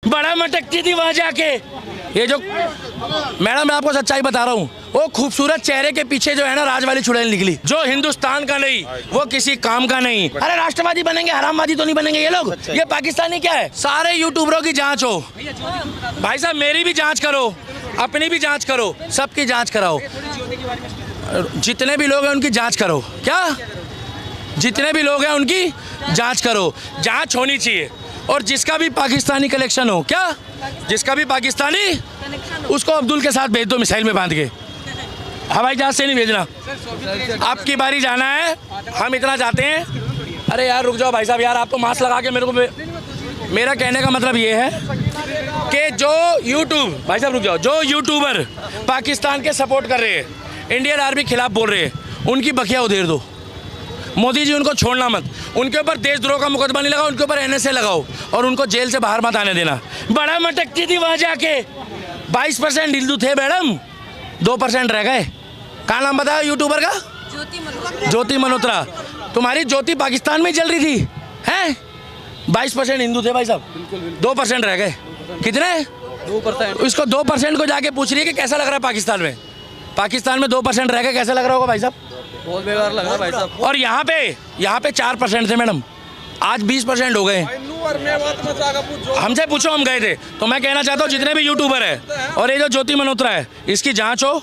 बड़ा मटकती थी वहां जाके। ये जो मैडम मैं आपको सच्चाई बता रहा हूँ, वो खूबसूरत चेहरे के पीछे जो है ना राज वाली चुड़ैल निकली, जो हिंदुस्तान का नहीं, वो किसी काम का नहीं। अरे राष्ट्रवादी बनेंगे, हरामवादी तो नहीं बनेंगे ये लोग। ये पाकिस्तानी क्या है? सारे यूट्यूबरों की जांच हो भाई साहब, मेरी भी जांच करो, अपनी भी जांच करो, सबकी जांच कराओ। जितने भी लोग हैं उनकी जांच करो। क्या? जितने भी लोग हैं उनकी जांच करो, जांच होनी चाहिए। और जिसका भी पाकिस्तानी कलेक्शन हो, क्या जिसका भी पाकिस्तानी, उसको अब्दुल के साथ भेज दो मिसाइल में बांध के, हवाई जहाज से नहीं भेजना। आपकी बारी जाना है, हम इतना जाते हैं। अरे यार रुक जाओ भाई साहब, यार आप तो मास्क लगा के मेरे को, मेरा कहने का मतलब ये है कि जो यूट्यूब, भाई साहब रुक जाओ, जो यूट्यूबर पाकिस्तान के सपोर्ट कर रहे हैं, इंडियन आर्मी के खिलाफ बोल रहे हैं, उनकी बखिया उधेड़ दो। मोदी जी उनको छोड़ना मत, उनके ऊपर देशद्रोह का मुकदमा नहीं लगाओ, उनके ऊपर NSA लगाओ और उनको जेल से बाहर मत आने देना। बड़ा मटकती थी वहां जाके, 22% हिंदू थे मैडम, 2% रह गए। क्या नाम बताया यूट्यूबर का? ज्योति मल्होत्रा। तुम्हारी ज्योति पाकिस्तान में जल रही थी, हैं? 22% हिंदू थे भाई साहब, 2% रह गए। कितने? 2%। इसको 2% को जाके पूछ रही है कि कैसा लग रहा है पाकिस्तान में? पाकिस्तान में 2% रह गए, कैसा लग रहा होगा भाई साहब? बहुत बेकार लग रहा है भाई साहब। और यहाँ पे 4% थे मैडम, आज 20% हो गए। हमसे पूछो, हम गए थे। तो मैं कहना चाहता हूँ जितने भी यूट्यूबर है और ये जो ज्योति मल्होत्रा है, इसकी जांच हो।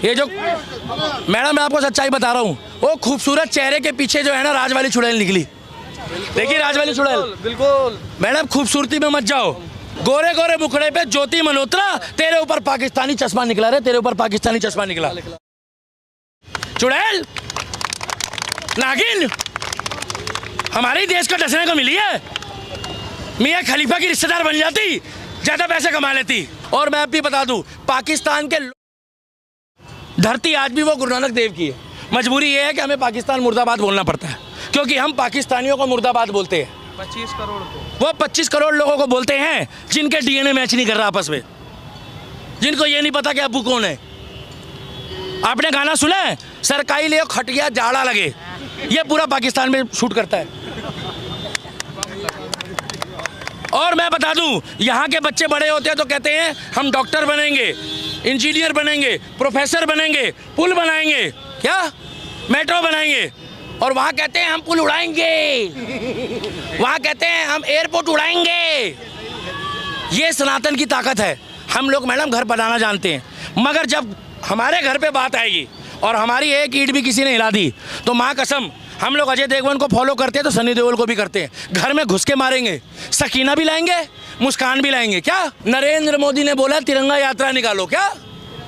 ये जो मैडम मैं आपको सच्चाई बता रहा हूँ, वो खूबसूरत चेहरे के पीछे जो है ना राज वाली चुड़ैल निकली। देखिए राज वाली चुड़ैल, बिल्कुल। मैडम खूबसूरती में मत जाओ, गोरे गोरे मुखड़े पे ज्योति मल्होत्रा, तेरे ऊपर पाकिस्तानी चश्मा निकला रे, तेरे ऊपर पाकिस्तानी चश्मा निकला। चुड़ैल, नागिन हमारे ही देश को डसने को मिली है। मियाँ खलीफा की रिश्तेदार बन जाती, ज्यादा पैसे कमा लेती। और मैं भी बता दूं, पाकिस्तान के धरती आज भी वो गुरु नानक देव की है। मजबूरी ये है कि हमें पाकिस्तान मुर्दाबाद बोलना पड़ता है, क्योंकि हम पाकिस्तानियों को मुर्दाबाद बोलते हैं। 25 करोड़ वो 25 करोड़ लोगों को बोलते हैं जिनके DNA मैच नहीं कर रहा आपस में, जिनको ये नहीं पता कि अब्बू कौन है। आपने गाना सुना है, सरकाई ले खटिया जाड़ा लगे, ये पूरा पाकिस्तान में शूट करता है। और मैं बता दूं, यहाँ के बच्चे बड़े होते हैं तो कहते हैं हम डॉक्टर बनेंगे, इंजीनियर बनेंगे, प्रोफेसर बनेंगे, पुल बनाएंगे, क्या मेट्रो बनाएंगे। और वहाँ कहते हैं हम पुल उड़ाएंगे, वहाँ कहते हैं हम एयरपोर्ट उड़ाएंगे। ये सनातन की ताकत है। हम लोग मैडम घर बनाना जानते हैं, मगर जब हमारे घर पे बात आएगी और हमारी एक ईंट भी किसी ने हिला दी तो माँ कसम, हम लोग अजय देवगन को फॉलो करते हैं तो सनी देओल को भी करते हैं। घर में घुस के मारेंगे, सकीना भी लाएंगे, मुस्कान भी लाएंगे। क्या नरेंद्र मोदी ने बोला तिरंगा यात्रा निकालो, क्या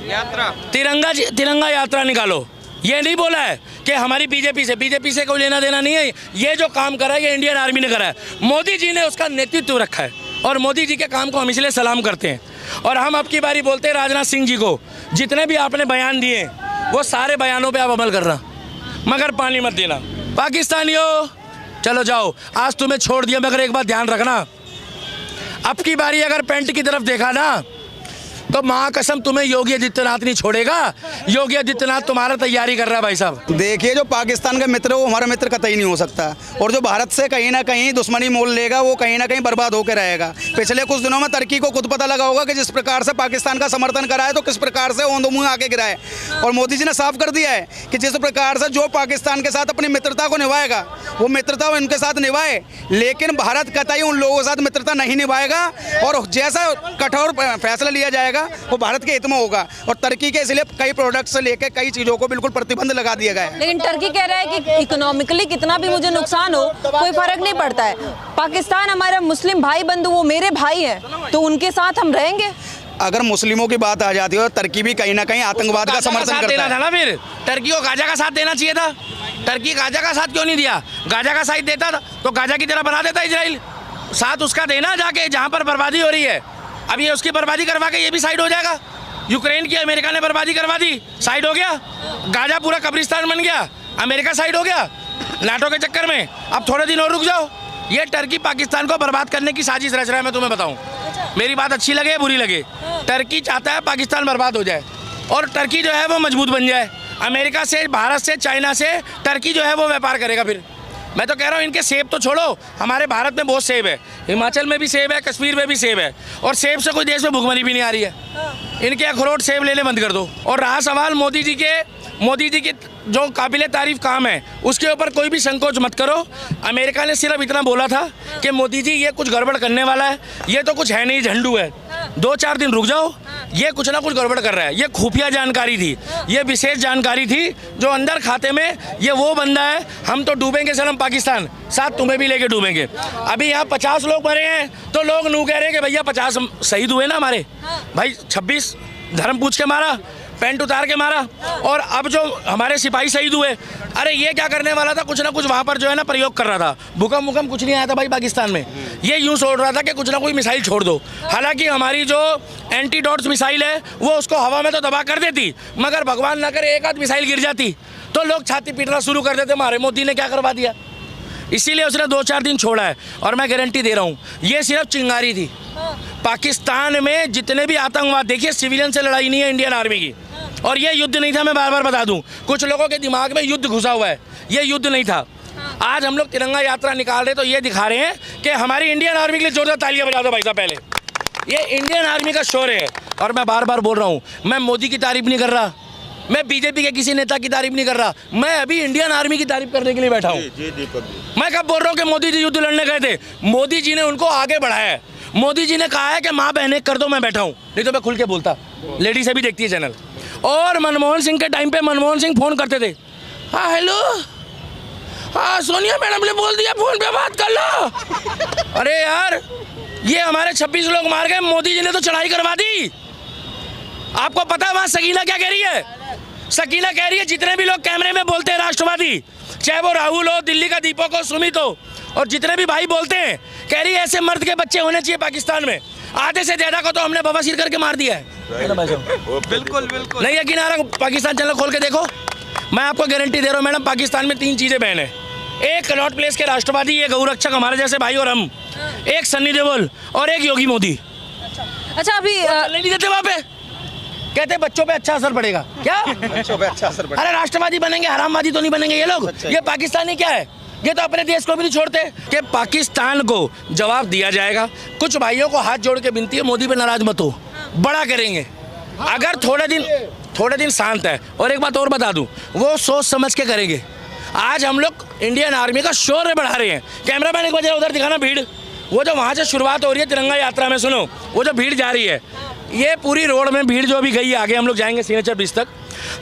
यात्रा, तिरंगा यात्रा निकालो। ये नहीं बोला है कि हमारी बीजेपी से कोई लेना देना नहीं है। ये जो काम करा है ये इंडियन आर्मी ने करा है, मोदी जी ने उसका नेतृत्व रखा है और मोदी जी के काम को हम इसलिए सलाम करते हैं। और हम अब की बारी बोलते हैं राजनाथ सिंह जी को, जितने भी आपने बयान दिए वो सारे बयानों पे आप अमल करना, मगर पानी मत देना। पाकिस्तानियों चलो जाओ, आज तुम्हें छोड़ दिया, मगर एक बात ध्यान रखना, अब की बारी अगर पेंट की तरफ देखा ना तो माँ कसम तुम्हें योगी आदित्यनाथ नहीं छोड़ेगा। योगी आदित्यनाथ तुम्हारा तैयारी कर रहा है भाई साहब। देखिए जो पाकिस्तान का मित्र है वो हमारा मित्र कतई नहीं हो सकता, और जो भारत से कहीं ना कहीं दुश्मनी मोल लेगा वो कहीं ना कहीं बर्बाद होकर रहेगा। पिछले कुछ दिनों में तुर्की को खुद पता लगा होगा कि जिस प्रकार से पाकिस्तान का समर्थन करा है तो किस प्रकार से ओंधमुंह आके गिरा है। और मोदी जी ने साफ कर दिया है कि जिस प्रकार से जो पाकिस्तान के साथ अपनी मित्रता को निभाएगा वो मित्रता उनके साथ निभाए, लेकिन भारत कतई उन लोगों के साथ मित्रता नहीं निभाएगा। और जैसा कठोर फैसला लिया जाएगा वो भारत के हित में होगा। और तुर्की के इसलिए कई प्रोडक्ट से लेकर कई चीजों को बिल्कुल प्रतिबंध लगा दिया गया है। लेकिन तुर्की कह रहा है कि इकोनॉमिकली कितना भी मुझे नुकसान हो कोई फर्क नहीं पड़ता है। पाकिस्तान हमारा मुस्लिम भाई बंधु, वो मेरे भाई हैं, तो उनके साथ हम रहेंगे। अगर मुस्लिमों की बात आ जाती है तो तुर्की भी कहीं ना कहीं आतंकवाद का समर्थन करता है ना। फिर तुर्की को गाजा का साथ देना चाहिए था। तुर्की गाजा का साथ क्यों नहीं दिया? गाजा का साथ देता तो गाजा की तरह बना देता इजराइल। साथ उसका देना जाके जहाँ पर बर्बादी हो रही है। अब ये उसकी बर्बादी करवा के ये भी साइड हो जाएगा। यूक्रेन की अमेरिका ने बर्बादी करवा दी, साइड हो गया। गाजा पूरा कब्रिस्तान बन गया, अमेरिका साइड हो गया नाटो के चक्कर में। अब थोड़े दिन और रुक जाओ। ये तुर्की पाकिस्तान को बर्बाद करने की साजिश रच रहा है। मैं तुम्हें बताऊं, मेरी बात अच्छी लगे बुरी लगे, तुर्की चाहता है पाकिस्तान बर्बाद हो जाए और तुर्की जो है वो मजबूत बन जाए। अमेरिका से, भारत से, चाइना से तुर्की जो है वो व्यापार करेगा। फिर मैं तो कह रहा हूँ इनके सेब तो छोड़ो, हमारे भारत में बहुत सेब है, हिमाचल में भी सेब है, कश्मीर में भी सेब है, और सेब से कोई देश में भुखमरी भी नहीं आ रही है। इनके अखरोट सेब लेने बंद कर दो। और रहा सवाल मोदी जी के जो काबिले तारीफ काम है, उसके ऊपर कोई भी संकोच मत करो। अमेरिका ने सिर्फ इतना बोला था कि मोदी जी ये कुछ गड़बड़ करने वाला है, ये तो कुछ है नहीं, झंडू है, 2-4 दिन रुक जाओ, ये कुछ ना कुछ गड़बड़ कर रहा है। ये खुफिया जानकारी थी, ये विशेष जानकारी थी जो अंदर खाते में, ये वो बंदा है, हम तो डूबेंगे सनम पाकिस्तान, साथ तुम्हें भी लेके डूबेंगे। अभी यहाँ 50 लोग मरे हैं तो लोग नू कह रहे हैं कि भैया 50 शहीद हुए ना हमारे भाई, 26 धर्म पूछ के मारा, पैंट उतार के मारा, और अब जो हमारे सिपाही शहीद हुए, अरे ये क्या करने वाला था, कुछ ना कुछ वहाँ पर जो है ना प्रयोग कर रहा था। भूकंप कुछ नहीं आया था भाई पाकिस्तान में, ये यूँ सोच रहा था कि कुछ ना कोई मिसाइल छोड़ दो। हालांकि हमारी जो एंटीडोट्स मिसाइल है वो उसको हवा में तो तबाह कर देती, मगर भगवान ना करे एक आध मिसाइल गिर जाती तो लोग छाती पीटना शुरू कर देते, हमारे मोदी ने क्या करवा दिया। इसीलिए उसने 2-4 दिन छोड़ा है। और मैं गारंटी दे रहा हूँ ये सिर्फ चिंगारी थी। पाकिस्तान में जितने भी आतंकवाद, देखिए सिविलियन से लड़ाई नहीं है इंडियन आर्मी की, और ये युद्ध नहीं था, मैं बार बार बता दूं, कुछ लोगों के दिमाग में युद्ध घुसा हुआ है, ये युद्ध नहीं था। आज हम लोग तिरंगा यात्रा निकाल रहे तो ये दिखा रहे हैं कि हमारी इंडियन आर्मी के लिए जोरदार तालियां बजा दो भाई साहब। पहले ये इंडियन आर्मी का शौर्य है। और मैं बार बार बोल रहा हूँ, मैं मोदी की तारीफ नहीं कर रहा, मैं बीजेपी के किसी नेता की तारीफ नहीं कर रहा, मैं अभी इंडियन आर्मी की तारीफ करने के लिए बैठा हूँ। मैं कब बोल रहा हूँ कि मोदी जी युद्ध लड़ने गए थे, मोदी जी ने उनको आगे बढ़ाया है। मोदी जी ने कहा है कि माँ बहने कर दो, मैं बैठा हूँ, नहीं तो मैं खुल के बोलता, लेडी से भी देखती है चैनल। और मनमोहन सिंह के टाइम पे मनमोहन सिंह फोन करते थे, हाँ हेलो, हाँ सोनिया मैडम ने बोल दिया फोन पे बात कर लो। अरे यार ये हमारे 26 लोग मार गए, मोदी जी ने तो चढ़ाई करवा दी। आपको पता है वहाँ सकीना क्या कह रही है? सकीना कह रही है जितने भी लोग कैमरे में बोलते हैं राष्ट्रवादी, चाहे वो राहुल हो, दिल्ली का दीपक हो, सुमित हो, और जितने भी भाई बोलते हैं, कह रही है ऐसे मर्द के बच्चे होने चाहिए पाकिस्तान में। आधे से ज्यादा को तो हमने बवासीर करके मार दिया है। बिल्कुल बिल्कुल नहीं यकीन आ रहा, पाकिस्तान चैनल खोल के देखो। मैं आपको गारंटी दे रहा हूँ मैडम, पाकिस्तान में 3 चीजें बैन है। एक कनॉट प्लेस के राष्ट्रवादी, एक गौरक्षक हमारे जैसे भाई और हम, एक सन्नी देओल और एक योगी मोदी। अच्छा अभी नहीं देते वहाँ पे, कहते बच्चों पे अच्छा असर पड़ेगा। क्या बच्चों पे अच्छा असर पड़ेगा? अरे राष्ट्रवादी बनेंगे, हरामवादी तो नहीं बनेंगे ये लोग। ये पाकिस्तानी क्या है, ये तो अपने देश को भी नहीं छोड़ते। कि पाकिस्तान को जवाब दिया जाएगा। कुछ भाइयों को हाथ जोड़ के विनती है, मोदी पे नाराज मत हो, बड़ा करेंगे। अगर थोड़े दिन शांत है। और एक बात और बता दूं, वो सोच समझ के करेंगे। आज हम लोग इंडियन आर्मी का शौर्य बढ़ा रहे हैं। कैमरामैन एक बजे उधर दिखाना भीड़, वो जो वहाँ से शुरुआत हो रही है तिरंगा यात्रा में, सुनो वो जो भीड़ जा रही है, ये पूरी रोड में भीड़ जो भी गई है, आगे हम लोग जाएंगे सिग्नेचर ब्रिज तक।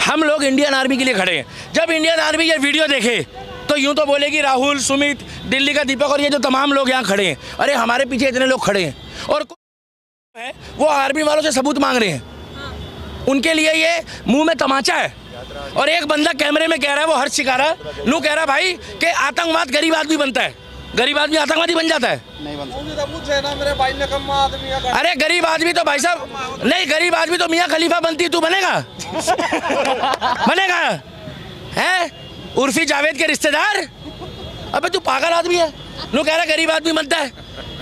हम लोग इंडियन आर्मी के लिए खड़े हैं। जब इंडियन आर्मी ये वीडियो देखे तो यूं तो बोलेगी राहुल, सुमित, दिल्ली का दीपक और ये जो तमाम लोग यहाँ खड़े हैं, अरे हमारे पीछे इतने लोग खड़े हैं, और है वो आर्मी वालों से सबूत मांग रहे हैं। उनके लिए ये मुंह में तमाचा है। और एक बंदा कैमरे में कह रहा है, वो हर्ष शिकारा नू कह रहा है भाई कि आतंकवाद गरीब आदमी बनता है। गरीब आदमी आतंकवादी बन जाता है? नहीं बनता। अरे गरीब आदमी तो भाई साहब नहीं, गरीब आदमी तो मियाँ खलीफा बनती, तू बनेगा? बनेगा है? उर्फी जावेद के रिश्तेदार? अबे तू पागल आदमी है, नू कह रहा गरीब आदमी बनता है।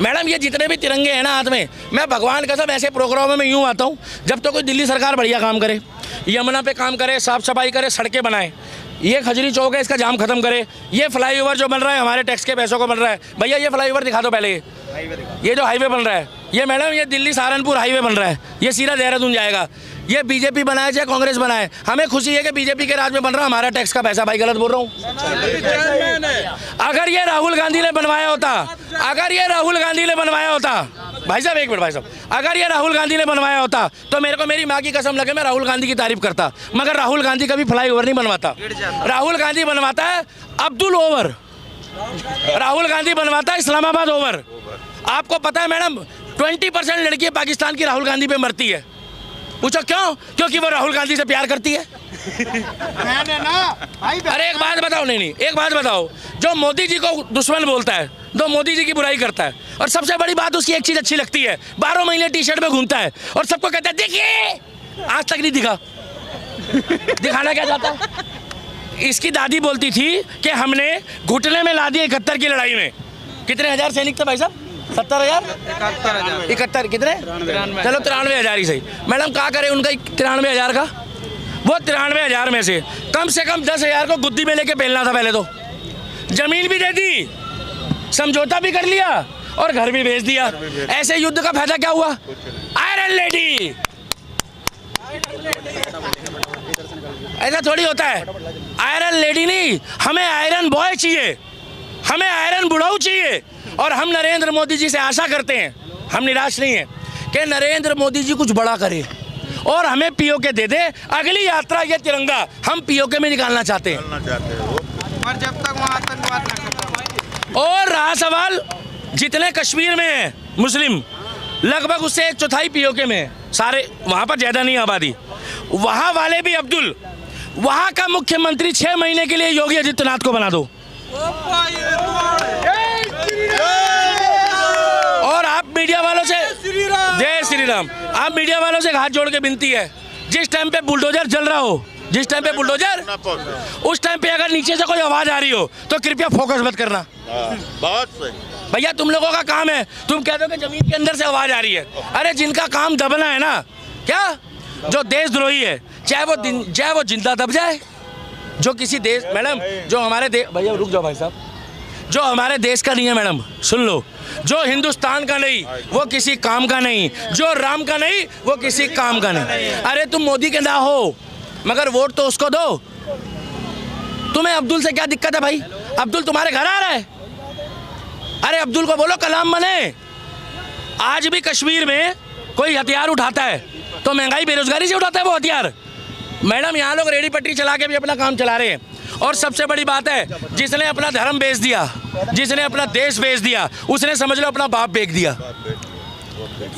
मैडम ये जितने भी तिरंगे हैं ना हाथ में, मैं भगवान कसम ऐसे प्रोग्रामों में यूँ आता हूँ जब तो कोई दिल्ली सरकार बढ़िया काम करे, यमुना पे काम करे, साफ सफाई करे, सड़कें बनाए, ये खजरी चौक है इसका जाम खत्म करे, ये फ्लाईओवर जो बन रहा है हमारे टैक्स के पैसों को बन रहा है। भैया ये फ्लाईओवर दिखा दो पहले, ये जो हाईवे बन रहा है, ये मैडम ये दिल्ली सहारनपुर हाईवे बन रहा है, ये सीधा देहरादून जाएगा। ये बीजेपी बनाए चाहे कांग्रेस बनाए, हमें खुशी है कि बीजेपी के राज में बन रहा है, हमारा टैक्स का पैसा। भाई गलत बोल रहा हूँ? अगर ये राहुल गांधी ने बनवाया होता, अगर ये राहुल गांधी ने बनवाया होता, भाई साहब एक मिनट भाई साहब, अगर ये राहुल गांधी ने बनवाया होता तो मेरे को मेरी माँ की कसम लगे मैं राहुल गांधी की तारीफ करता। मगर राहुल गांधी कभी फ्लाईओवर नहीं बनवाता। राहुल गांधी बनवाता है अब्दुल ओवर, राहुल गांधी बनवाता है इस्लामाबाद ओवर। आपको पता है मैडम 20% लड़कियां पाकिस्तान की राहुल गांधी पे मरती है। पूछो क्यों? क्योंकि वो राहुल गांधी से प्यार करती है। अरे एक बात बताओ, नहीं एक बात बताओ, जो मोदी जी को दुश्मन बोलता है, जो मोदी जी की बुराई करता है, और सबसे बड़ी बात उसकी एक चीज अच्छी लगती है, 12 महीने टी शर्ट में घूमता है और सबको कहता है देखिए, आज तक नहीं दिखा। दिखाना क्या चाहता है? इसकी दादी बोलती थी कि हमने घुटने में ला दिए 71 की लड़ाई में। कितने हजार सैनिक थे भाई साहब? 70,000? 71 कितने? चलो 93,000 ही सही। मैडम क्या करे उनका 93,000 का? वो 93,000 में से कम 10,000 को गुद्दी में लेके पहनना था पहले तो। जमीन भी दे दी, समझौता भी कर लिया और घर भी भेज दिया। ऐसे युद्ध का फायदा क्या हुआ? Iron lady. ऐसा थोड़ी होता है। आयरन लेडी नहीं, हमें आयरन बॉय चाहिए, हमें आयरन बुढ़ाऊ चाहिए। और हम नरेंद्र मोदी जी से आशा करते हैं, हम निराश नहीं हैं, कि नरेंद्र मोदी जी कुछ बड़ा करे और हमें पीओके दे दे। अगली यात्रा ये तिरंगा हम पीओके में निकालना चाहते हैं। और जब तक वहाँ आतंकवाद ना खत्म हो। और रहा सवाल, जितने कश्मीर में हैं मुस्लिम, लगभग उससे 1/4 पीओके में है, सारे वहाँ पर ज़्यादा नहीं आबादी। वहाँ वाले भी अब्दुल, वहाँ का मुख्यमंत्री 6 महीने के लिए योगी आदित्यनाथ को बना दो। और आप मीडिया वालों से, जय श्री राम, आप मीडिया वालों से हाथ जोड़ के विनती है, जिस टाइम पे बुलडोजर चल रहा हो, जिस टाइम पे बुलडोजर, उस टाइम पे अगर नीचे से कोई आवाज आ रही हो तो कृपया फोकस मत करना। बहुत सही भैया, तुम लोगों का काम है, तुम कहते हो कि जमीन के अंदर से आवाज आ रही है। अरे जिनका काम दबना है ना, क्या जो देशद्रोही है, चाहे वो जिंदा दब जाए, जो किसी देश, मैडम जो हमारे देश, भैया रुक जाओ भाई साहब, जो हमारे देश का नहीं है मैडम, सुन लो, जो हिंदुस्तान का नहीं वो किसी काम का नहीं, जो राम का नहीं वो किसी काम का नहीं। अरे तुम मोदी के ना हो मगर वोट तो उसको दो। तुम्हें अब्दुल से क्या दिक्कत है भाई? अब्दुल तुम्हारे घर आ रहा है, अरे अब्दुल को बोलो कलाम बने। आज भी कश्मीर में कोई हथियार उठाता है तो महंगाई बेरोजगारी से उठाता है वो हथियार। मैडम यहाँ लोग रेडी पटरी चला के भी अपना काम चला रहे हैं। और सबसे बड़ी बात है, जिसने अपना धर्म बेच दिया, जिसने अपना देश बेच दिया, उसने समझ लो अपना बाप बेच दिया।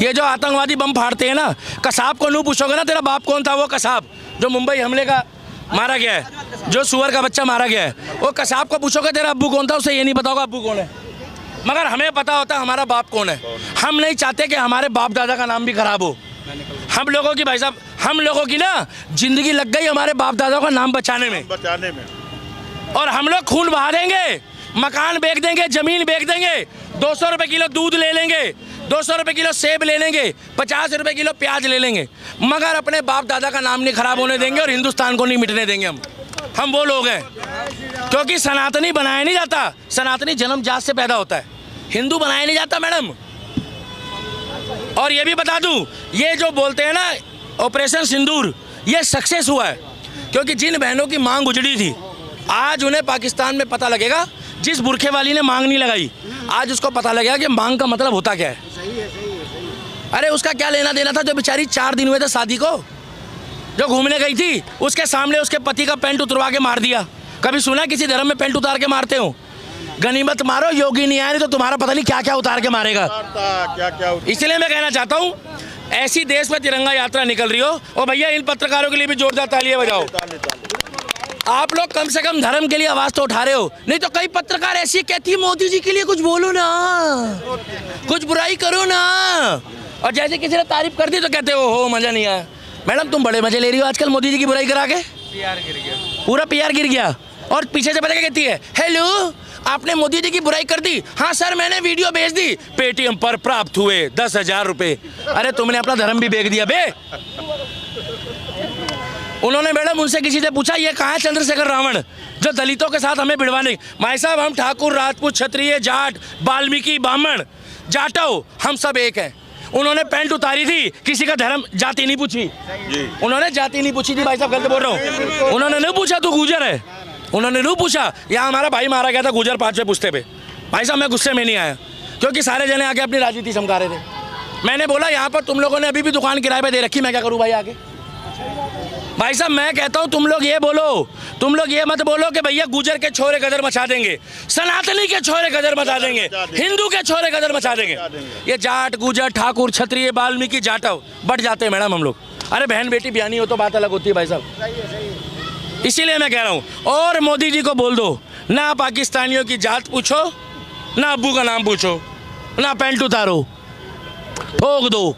ये जो आतंकवादी बम फाड़ते हैं ना, कसाब को नहीं पूछोगे ना तेरा बाप कौन था, वो कसाब जो मुंबई हमले का मारा गया है, जो सुअर का बच्चा मारा गया है, वो कसाब को पूछोगे तेरा अब्बू कौन था, उसे ये नहीं पता होगा अब्बू कौन है। मगर हमें पता होता है हमारा बाप कौन है। हम नहीं चाहते कि हमारे बाप दादा का नाम भी खराब हो। हम लोगों की, भाई साहब, हम लोगों की ना जिंदगी लग गई हमारे बाप दादा का नाम बचाने में। और हम लोग खून बहा देंगे, मकान बेच देंगे, जमीन बेच देंगे, 200 रुपए किलो दूध ले लेंगे, 200 रुपए किलो सेब ले लेंगे, 50 रुपए किलो प्याज ले लेंगे, मगर अपने बाप दादा का नाम नहीं खराब होने देंगे और हिंदुस्तान को नहीं मिटने देंगे। हम वो लोग हैं, क्योंकि सनातनी बनाया नहीं जाता, सनातनी जन्मजात से पैदा होता है, हिंदू बनाया नहीं जाता मैडम। और ये भी बता दूं, ये जो बोलते हैं ना ऑपरेशन सिंदूर, ये सक्सेस हुआ है, क्योंकि जिन बहनों की मांग उजड़ी थी, आज उन्हें पाकिस्तान में पता लगेगा। जिस बुरखे वाली ने मांग नहीं लगाई, आज उसको पता लगेगा कि मांग का मतलब होता क्या है। अरे उसका क्या लेना देना था, जो बेचारी 4 दिन हुए थे शादी को, जो घूमने गई थी, उसके सामने उसके पति का पैंट उतरवा के मार दिया। कभी सुना किसी धर्म में पैंट उतार के मारते हो? गनीमत मारो, योगी नहीं आया नहीं तो तुम्हारा पता नहीं क्या क्या उतार के मारेगा। इसलिए मैं कहना चाहता हूँ, ऐसी देश में तिरंगा यात्रा निकल रही हो। और भैया इन पत्रकारों के लिए भी जोरदार तालियां बजाओ। आप लोग कम से कम धर्म के लिए आवाज तो उठा रहे हो, नहीं तो कई पत्रकार ऐसी कहती है मोदी जी के लिए कुछ बोलो ना, कुछ बुराई करो ना, और जैसे किसी ने तारीफ कर दी तो कहते हो मजा नहीं आया। मैडम तुम बड़े मजे ले रही हो आजकल मोदी जी की बुराई करा के, पीआर गिर गया, पूरा पीआर गिर गया। और पीछे से पता क्या कहती है, हेलो आपने मोदी जी की बुराई कर दी, हाँ सर मैंने वीडियो भेज दी, पेटीएम पर प्राप्त हुए 10,000 रुपए। अरे तुमने अपना धर्म भी बेच दिया बे। उन्होंने मैडम उनसे किसी से पूछा, ये कहाँ है चंद्रशेखर रावण जो दलितों के साथ हमें भिड़वाने? भाई साहब हम ठाकुर, राजपूत, क्षत्रिय, जाट, वाल्मीकि, ब्राह्मण, जाटव, हम सब एक हैं। उन्होंने पैंट उतारी थी, किसी का धर्म जाति नहीं पूछी, उन्होंने जाति नहीं पूछी थी। भाई साहब गलत बोल रहा हूँ, उन्होंने नहीं पूछा तू गुजर है, उन्होंने नहीं पूछा। यहाँ हमारा भाई मारा गया था गुजर 5वें पुश्ते पे। भाई साहब मैं गुस्से में नहीं आया, क्योंकि सारे जने आके अपनी राजनीति चमका रहे थे। मैंने बोला यहाँ पर तुम लोगों ने अभी भी दुकान किराए पे दे रखी, मैं क्या करूँ भाई आगे? भाई साहब मैं कहता हूँ तुम लोग ये बोलो, तुम लोग ये मत बोलो कि भैया गुजर के छोरे गदर मचा देंगे, सनातनी के छोरे गदर मचा देंगे, हिंदू के छोरे गदर मचा देंगे। ये जाट, गुजर, ठाकुर, क्षत्रिय, वाल्मीकि, जाटव बढ़ जाते हैं मैडम हम लोग। अरे बहन बेटी बयानी हो तो बात अलग होती है भाई साहब। इसीलिए मैं कह रहा हूँ, और मोदी जी को बोल दो, ना पाकिस्तानियों की जात पूछो, ना अब्बू का नाम पूछो, ना पैंट उतारो, ठोक दो।